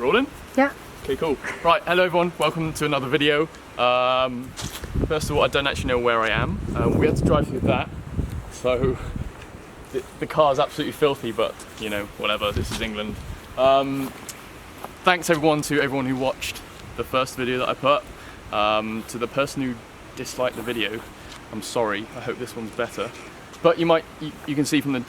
Rolling? Yeah. Okay, cool. Right, hello everyone, welcome to another video. First of all, I don't actually know where I am. We had to drive through that, so the car's absolutely filthy, but you know, whatever, this is England. Thanks to everyone who watched the first video that I put. To the person who disliked the video, I'm sorry, I hope this one's better. But you can see from the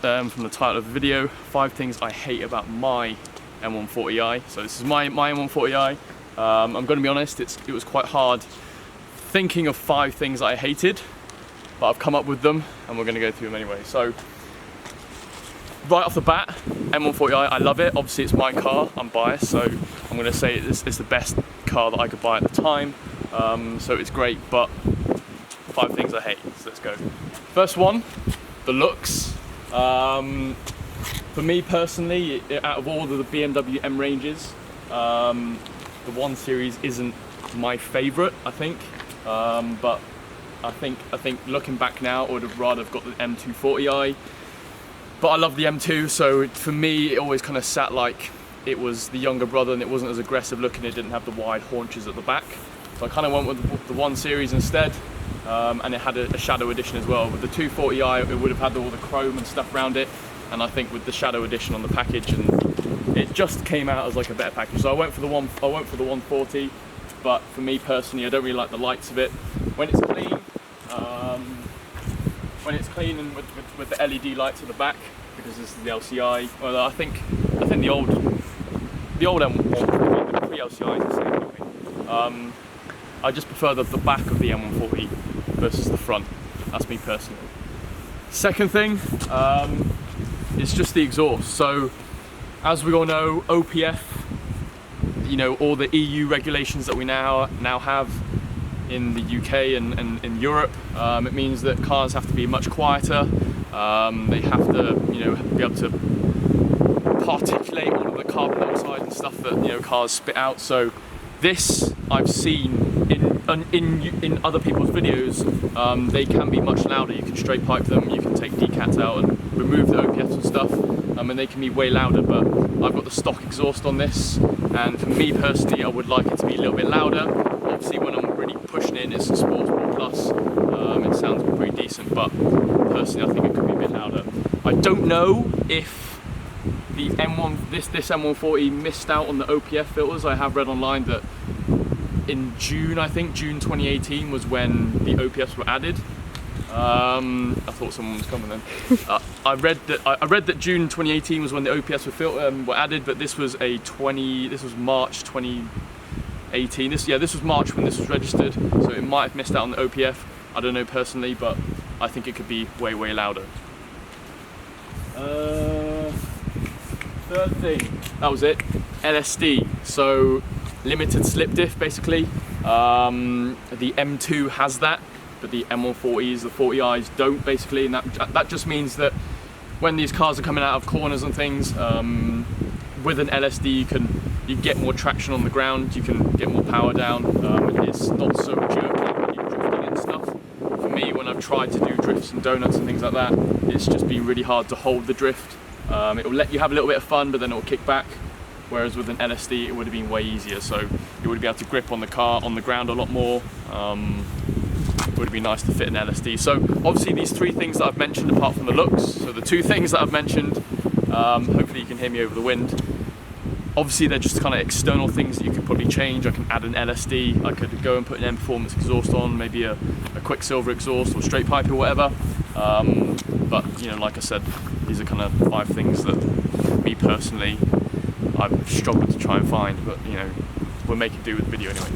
title of the video, 5 things I hate about my M140i. So this is my M140i. I'm going to be honest, it was quite hard thinking of 5 things I hated, but I've come up with them and we're going to go through them anyway. So right off the bat, M140i, I love it. Obviously it's my car, I'm biased, so I'm going to say it's the best car that I could buy at the time. So it's great, but 5 things I hate, so let's go. First one, the looks. For me personally, out of all of the BMW M ranges, the 1 Series isn't my favourite, I think. But I think looking back now, I would have rather have got the M240i. But I love the M2, so for me, it always kind of sat like it was the younger brother, and it wasn't as aggressive looking. It didn't have the wide haunches at the back. So I kind of went with the 1 Series instead. And it had a Shadow Edition as well. With the 240i, it would have had all the chrome and stuff around it, and I think with the Shadow Edition on the package, and it just came out as like a better package. So I went for the 140, but for me personally, I don't really like the lights of it. When it's clean, and with the LED lights at the back, because this is the LCI. Well, I think the old M140, the pre-LCI is the same anyway. I just prefer the back of the M140 versus the front. That's me personally. Second thing is just the exhaust. So as we all know, OPF, you know, all the EU regulations that we now have in the UK and in Europe, it means that cars have to be much quieter. They have to, you know, be able to particulate all of the carbon dioxide and stuff that, you know, cars spit out. So this I've seen in other people's videos. They can be much louder. You can straight pipe them, you can take decats out and remove the OPFs and stuff, and they can be way louder. But I've got the stock exhaust on this, and for me personally, I would like it to be a little bit louder. Obviously, when I'm really pushing in, it's a Sports Plus. It sounds pretty decent, but personally, I think it could be a bit louder. I don't know if the this M140 missed out on the OPF filters. I have read online that in June, I think June 2018 was when the OPFs were added. I thought someone was coming then. I read that June 2018 was when the OPFs were added, but this was March 2018. This was March when this was registered, so it might have missed out on the OPF. I don't know personally, but I think it could be way louder. Third thing, that was it. LSD. So limited slip diff, basically. The M2 has that, but the M140s, the 40i's don't, basically, and that just means that when these cars are coming out of corners and things, with an LSD you get more traction on the ground, you can get more power down. It's not so jerky when you're drifting and stuff. For me, when I've tried to do drifts and donuts and things like that, it's just been really hard to hold the drift. It will let you have a little bit of fun, but then it will kick back. Whereas with an LSD, it would have been way easier. So you would be able to grip on the car, on the ground a lot more. It would be nice to fit an LSD. So obviously these 3 things that I've mentioned, apart from the looks, so the 2 things that I've mentioned, hopefully you can hear me over the wind. Obviously they're just kind of external things that you can probably change. I can add an LSD, I could go and put an M Performance exhaust on, maybe a Quicksilver exhaust or straight pipe or whatever. But you know, like I said, these are kind of 5 things that me personally, I've struggled to try and find, but you know, we'll make it do with the video anyway.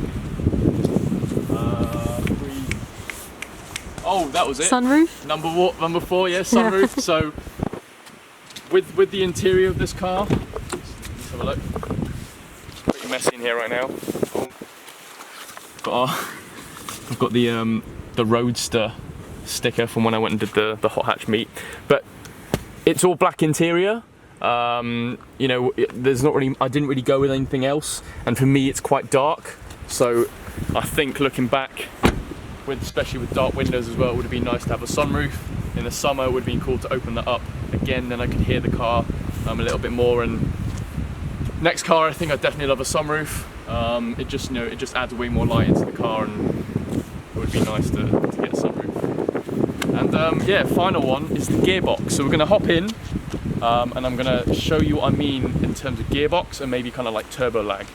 Oh, that was it. Sunroof? Number 4, yeah, sunroof. Yeah. So with the interior of this car, let's have a look. It's pretty messy in here right now. I've got the Roadster sticker from when I went and did the hot hatch meet, but it's all black interior. You know, I didn't really go with anything else, and for me it's quite dark, so I think looking back, especially with dark windows as well, it would have been nice to have a sunroof. In the summer it would have been cool to open that up again, then I could hear the car a little bit more, and Next car, I think I definitely love a sunroof. It just, you know, it just adds way more light into the car, and it would be nice to get a sunroof. And yeah, final one is the gearbox. So we're gonna hop in, and I'm gonna show you what I mean in terms of gearbox and maybe kind of like turbo lag.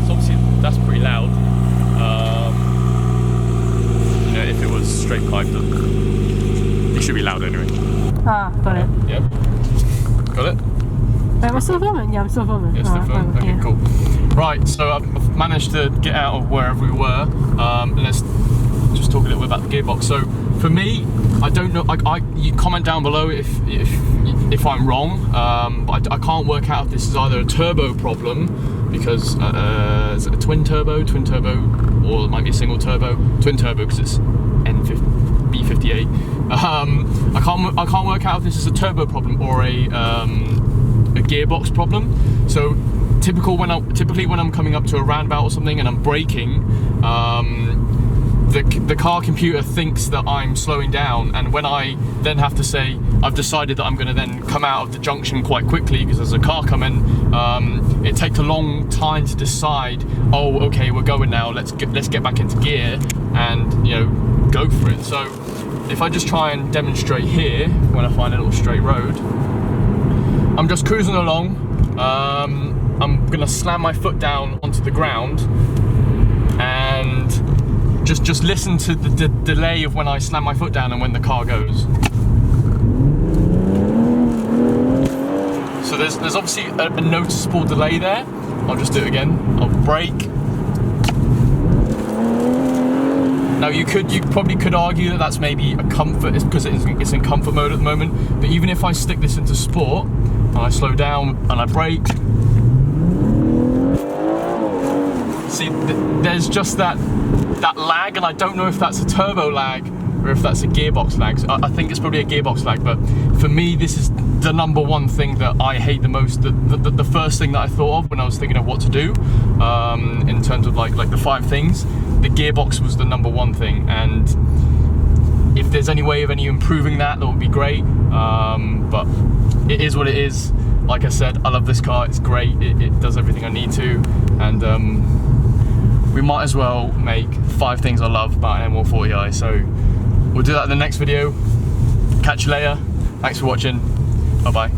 So obviously that's pretty loud. You know, if it was straight piped, it should be loud anyway. Ah, got it. Yep. Got it? Wait, we're still filming? Yeah, I'm still filming. Yeah, still filming? Okay, yeah. cool. Right, so I've managed to get out of wherever we were, and let's just talk a little bit about the gearbox. So for me, I don't know, you comment down below if I'm wrong, but I can't work out if this is either a turbo problem, because is it a twin turbo, or it might be a single turbo, twin turbo because it's B58. I can't work out if this is a turbo problem or a gearbox problem. So typically when I'm coming up to a roundabout or something and I'm braking, the car computer thinks that I'm slowing down, and when I then have to say I've decided that I'm going to then come out of the junction quite quickly because there's a car coming, it takes a long time to decide, oh okay, we're going now, let's get back into gear and, you know, go for it. So if I just try and demonstrate here, when I find a little straight road, I'm just cruising along. I'm gonna slam my foot down onto the ground and just listen to the delay of when I slam my foot down and when the car goes. So there's obviously a noticeable delay there. I'll just do it again. I'll brake. Now you probably could argue that that's maybe a comfort, it's because it's in comfort mode at the moment. But even if I stick this into sport and I slow down and I brake, see, there's just that lag, and I don't know if that's a turbo lag or if that's a gearbox lag. So I think it's probably a gearbox lag, but for me this is the number one thing that I hate the most. The first thing that I thought of when I was thinking of what to do in terms of like the 5 things, the gearbox was the number one thing, and if there's any way of improving that would be great, but it is what it is. Like I said, I love this car, it's great, it does everything I need to, and we might as well make 5 things I love about an M140i, so we'll do that in the next video. Catch you later, thanks for watching, bye bye.